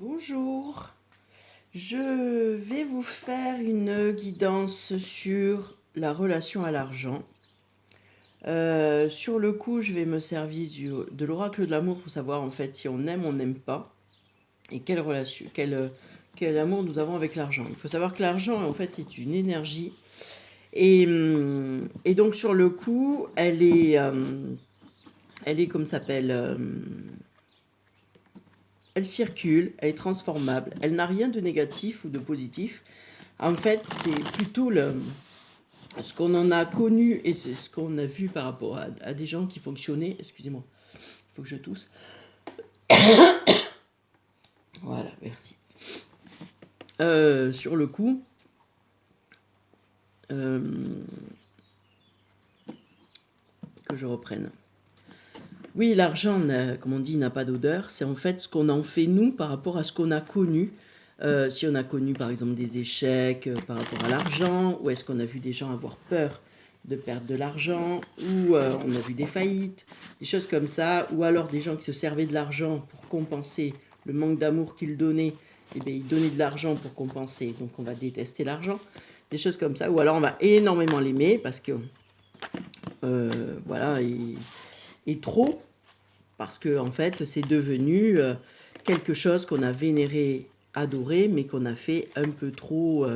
Bonjour, je vais vous faire une guidance sur la relation à l'argent. Sur le coup, je vais me servir de l'oracle de l'amour pour savoir en fait si on aime ou on n'aime pas et quelle relation, quel amour nous avons avec l'argent. Il faut savoir que l'argent en fait est une énergie et donc sur le coup, elle est comme ça s'appelle. Elle circule, elle est transformable, elle n'a rien de négatif ou de positif. En fait, c'est plutôt ce qu'on en a connu et c'est ce qu'on a vu par rapport à des gens qui fonctionnaient. Excusez-moi, il faut que je tousse. Voilà, merci. Sur le coup, que je reprenne. Oui, l'argent, comme on dit, n'a pas d'odeur. C'est en fait ce qu'on en fait nous par rapport à ce qu'on a connu. Si on a connu par exemple des échecs par rapport à l'argent, ou est-ce qu'on a vu des gens avoir peur de perdre de l'argent, ou on a vu des faillites, des choses comme ça, ou alors des gens qui se servaient de l'argent pour compenser le manque d'amour qu'ils donnaient, et bien ils donnaient de l'argent pour compenser, donc on va détester l'argent, des choses comme ça, ou alors on va énormément l'aimer parce que voilà, et trop, parce que en fait c'est devenu quelque chose qu'on a vénéré, adoré, mais qu'on a fait un peu trop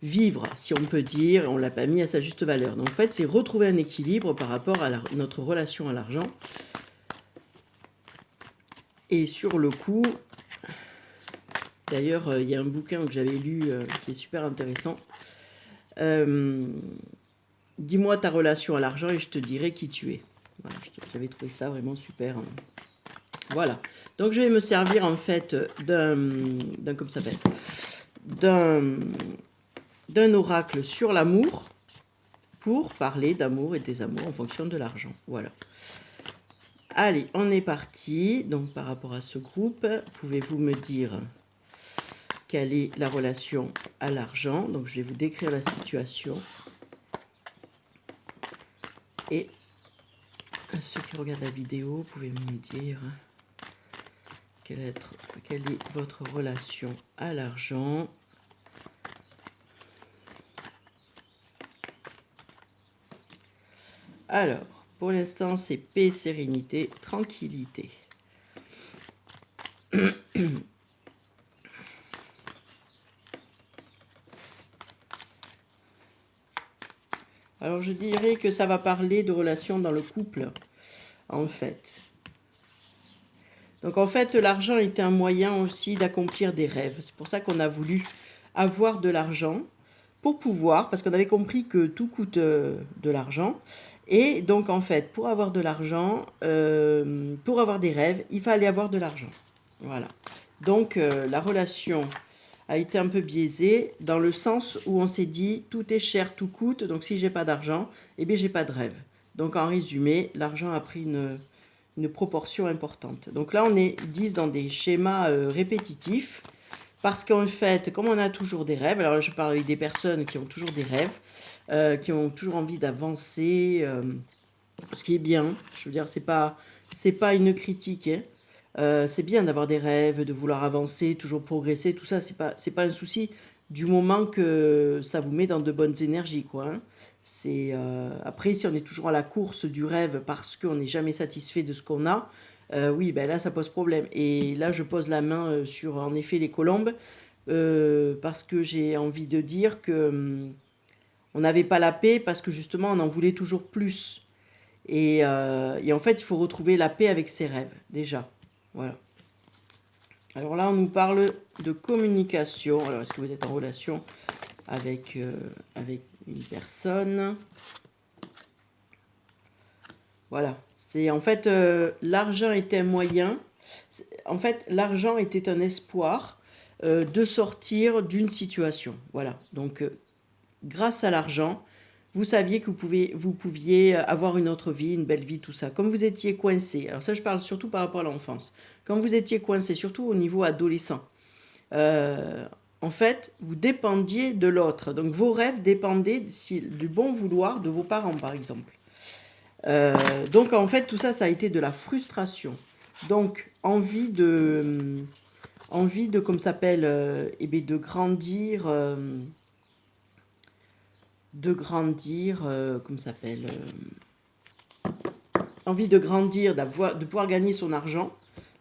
vivre, si on peut dire, on l'a pas mis à sa juste valeur. Donc en fait c'est retrouver un équilibre par rapport à notre relation à l'argent. Et sur le coup, d'ailleurs il y a un bouquin que j'avais lu qui est super intéressant. Dis-moi ta relation à l'argent et je te dirai qui tu es. Voilà, j'avais trouvé ça vraiment super. Voilà. Donc je vais me servir en fait comme ça s'appelle, d'un oracle sur l'amour pour parler d'amour et des amours en fonction de l'argent. Voilà. Allez, on est parti. Donc par rapport à ce groupe, pouvez-vous me dire quelle est la relation à l'argent? Donc je vais vous décrire la situation. Et ceux qui regardent la vidéo, pouvez-vous me dire quelle est votre relation à l'argent? Alors, pour l'instant, c'est paix, sérénité, tranquillité. Alors, je dirais que ça va parler de relations dans le couple, en fait. Donc, en fait, l'argent est un moyen aussi d'accomplir des rêves. C'est pour ça qu'on a voulu avoir de l'argent pour pouvoir, parce qu'on avait compris que tout coûte de l'argent. Et donc, en fait, pour avoir de l'argent, pour avoir des rêves, il fallait avoir de l'argent. Voilà. Donc, la relation a été un peu biaisée dans le sens où on s'est dit tout est cher, tout coûte, donc si j'ai pas d'argent, eh bien j'ai pas de rêve. Donc en résumé, l'argent a pris une proportion importante. Donc là, on est 10 dans des schémas répétitifs. Parce qu'en fait, comme on a toujours des rêves, alors là je parle avec des personnes qui ont toujours des rêves, qui ont toujours envie d'avancer, ce qui est bien, je veux dire, c'est pas une critique, hein. C'est bien d'avoir des rêves, de vouloir avancer, toujours progresser, tout ça, c'est pas un souci, du moment que ça vous met dans de bonnes énergies, quoi, hein. Après, si on est toujours à la course du rêve parce qu'on n'est jamais satisfait de ce qu'on a, oui, ben là, ça pose problème. Et là, je pose la main sur, en effet, les colombes, parce que j'ai envie de dire que on n'avait pas la paix parce que justement, on en voulait toujours plus. Et en fait, il faut retrouver la paix avec ses rêves, déjà. Voilà. Alors là, on nous parle de communication. Alors, est-ce que vous êtes en relation avec une personne? Voilà. C'est en fait, l'argent était un moyen. En fait, l'argent était un espoir de sortir d'une situation. Voilà. Donc, grâce à l'argent, vous saviez que vous pouviez avoir une autre vie, une belle vie, tout ça. Comme vous étiez coincé, alors ça je parle surtout par rapport à l'enfance, quand vous étiez coincé, surtout au niveau adolescent, euh, en fait, vous dépendiez de l'autre. Donc vos rêves dépendaient du bon vouloir de vos parents, par exemple. Donc en fait, tout ça, ça a été de la frustration. Donc envie envie de, comme ça s'appelle, de grandir, comme ça s'appelle, envie de grandir, de pouvoir gagner son argent.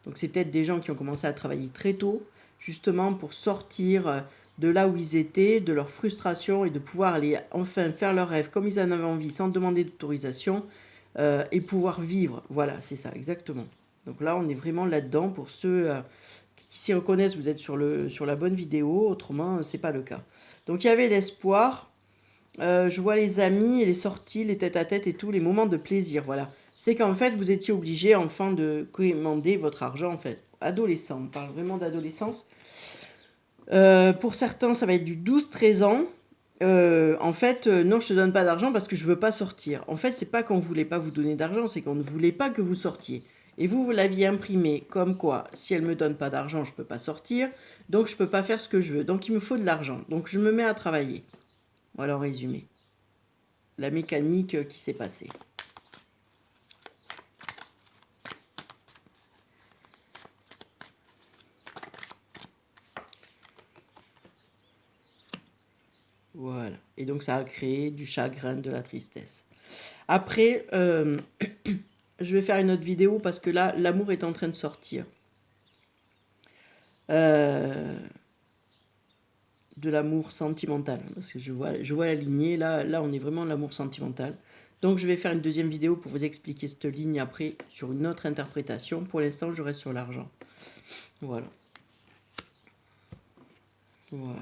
Donc c'est peut-être des gens qui ont commencé à travailler très tôt, justement pour sortir de là où ils étaient, de leur frustration et de pouvoir aller enfin faire leurs rêves comme ils en avaient envie sans demander d'autorisation et pouvoir vivre. Voilà, c'est ça, exactement. Donc là, on est vraiment là-dedans. Pour ceux qui s'y reconnaissent, vous êtes sur la bonne vidéo, autrement, c'est pas le cas. Donc il y avait l'espoir. Je vois les amis, les sorties, les tête-à-tête et tous les moments de plaisir, voilà. C'est qu'en fait, vous étiez obligé, enfin, de commander votre argent, en fait. Adolescent, on parle vraiment d'adolescence. Pour certains, ça va être du 12-13 ans. En fait, non, je te donne pas d'argent parce que je veux pas sortir. En fait, c'est pas qu'on voulait pas vous donner d'argent, c'est qu'on ne voulait pas que vous sortiez. Et vous l'aviez imprimé comme quoi, si elle me donne pas d'argent, je peux pas sortir, donc je peux pas faire ce que je veux. Donc il me faut de l'argent. Donc je me mets à travailler. Voilà en résumé. La mécanique qui s'est passée. Voilà. Et donc ça a créé du chagrin, de la tristesse. Après, je vais faire une autre vidéo parce que là, l'amour est en train de sortir. De l'amour sentimental. Parce que je vois la lignée. Là, on est vraiment l'amour sentimental. Donc, je vais faire une deuxième vidéo pour vous expliquer cette ligne après sur une autre interprétation. Pour l'instant, je reste sur l'argent. Voilà. Voilà.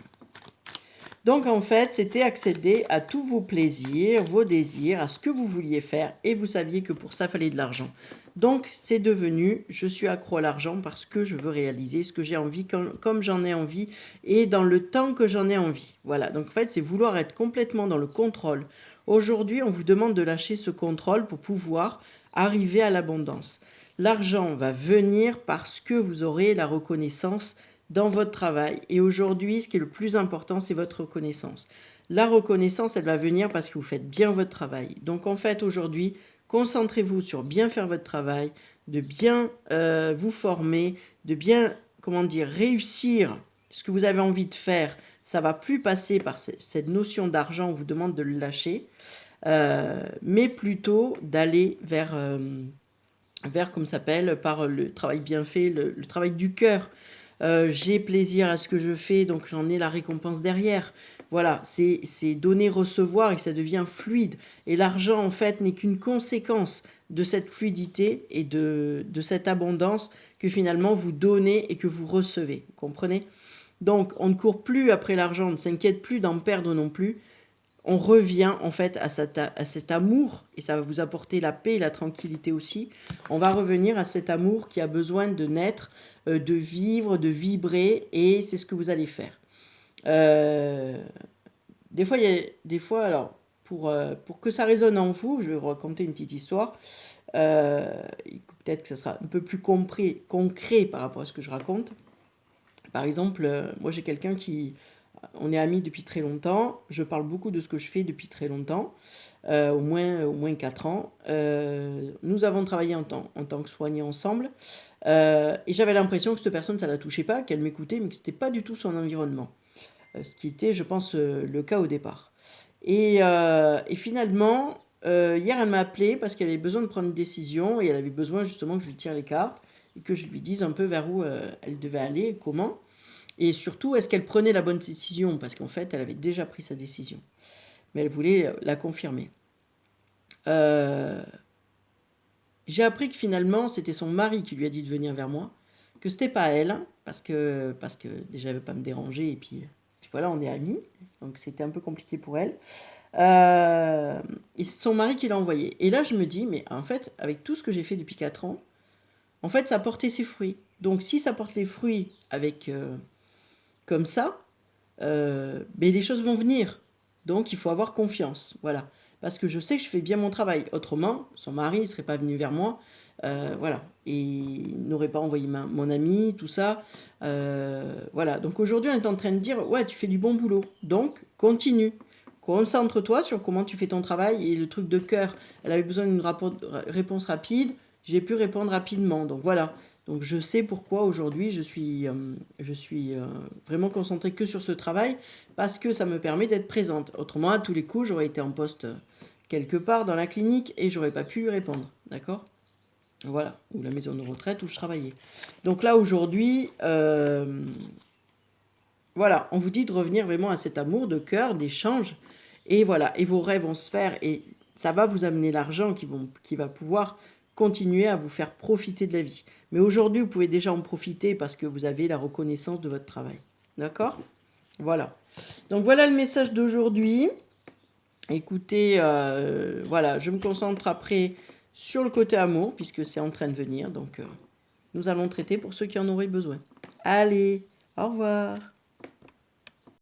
Donc, en fait, c'était accéder à tous vos plaisirs, vos désirs, à ce que vous vouliez faire. Et vous saviez que pour ça, il fallait de l'argent. Donc, c'est devenu, je suis accro à l'argent parce que je veux réaliser ce que j'ai envie, comme j'en ai envie, et dans le temps que j'en ai envie. Voilà, donc en fait, c'est vouloir être complètement dans le contrôle. Aujourd'hui, on vous demande de lâcher ce contrôle pour pouvoir arriver à l'abondance. L'argent va venir parce que vous aurez la reconnaissance dans votre travail. Et aujourd'hui, ce qui est le plus important, c'est votre reconnaissance. La reconnaissance, elle va venir parce que vous faites bien votre travail. Donc en fait, aujourd'hui, concentrez-vous sur bien faire votre travail, de bien vous former, de bien, comment dire, réussir ce que vous avez envie de faire. Ça va plus passer par cette notion d'argent, on vous demande de le lâcher, mais plutôt d'aller vers comme ça s'appelle, par le travail bien fait, le travail du cœur. J'ai plaisir à ce que je fais, donc j'en ai la récompense derrière. Voilà, c'est donner, recevoir et ça devient fluide. Et l'argent, en fait, n'est qu'une conséquence de cette fluidité et de cette abondance que finalement vous donnez et que vous recevez. Vous comprenez? Donc, on ne court plus après l'argent, on ne s'inquiète plus d'en perdre non plus. On revient en fait à cet amour, et ça va vous apporter la paix et la tranquillité aussi. On va revenir à cet amour qui a besoin de naître, de vivre, de vibrer, et c'est ce que vous allez faire. Des fois, alors, pour que ça résonne en vous, je vais vous raconter une petite histoire. Peut-être que ça sera un peu plus concret par rapport à ce que je raconte. Par exemple, moi j'ai quelqu'un qui... On est amis depuis très longtemps. Je parle beaucoup de ce que je fais depuis très longtemps, au moins 4 ans. Nous avons travaillé en tant que soignants ensemble. Et j'avais l'impression que cette personne, ça ne la touchait pas, qu'elle m'écoutait, mais que ce n'était pas du tout son environnement. Ce qui était, je pense, le cas au départ. Et finalement, hier, elle m'a appelé parce qu'elle avait besoin de prendre une décision et elle avait besoin justement que je lui tire les cartes et que je lui dise un peu vers où elle devait aller et comment. Et surtout, est-ce qu'elle prenait la bonne décision? Parce qu'en fait, elle avait déjà pris sa décision. Mais elle voulait la confirmer. J'ai appris que finalement, c'était son mari qui lui a dit de venir vers moi. Que c'était pas elle, parce que déjà, elle ne veut pas me déranger. Et puis voilà, on est amis. Donc c'était un peu compliqué pour elle. Et c'est son mari qui l'a envoyé. Et là, je me dis, mais en fait, avec tout ce que j'ai fait depuis 4 ans, en fait, ça a porté ses fruits. Donc si ça porte les fruits avec... comme ça, mais les choses vont venir. Donc il faut avoir confiance, voilà. Parce que je sais que je fais bien mon travail. Autrement, son mari ne serait pas venu vers moi, voilà. Et il n'aurait pas envoyé mon ami, tout ça. Voilà. Donc aujourd'hui, on est en train de dire, ouais, tu fais du bon boulot. Donc continue. Concentre-toi sur comment tu fais ton travail. Et le truc de cœur, elle avait besoin d'une réponse rapide. J'ai pu répondre rapidement. Donc voilà. Donc je sais pourquoi aujourd'hui je suis vraiment concentrée que sur ce travail, parce que ça me permet d'être présente. Autrement, à tous les coups, j'aurais été en poste quelque part dans la clinique et j'aurais pas pu lui répondre. D'accord? Voilà, ou la maison de retraite où je travaillais. Donc là, aujourd'hui, voilà, on vous dit de revenir vraiment à cet amour de cœur, d'échange. Et voilà, et vos rêves vont se faire et ça va vous amener l'argent qui va pouvoir continuer à vous faire profiter de la vie. Mais aujourd'hui, vous pouvez déjà en profiter parce que vous avez la reconnaissance de votre travail. D'accord? Voilà. Donc voilà le message d'aujourd'hui. Écoutez, voilà, je me concentre après sur le côté amour puisque c'est en train de venir. Donc nous allons traiter pour ceux qui en auraient besoin. Allez, au revoir.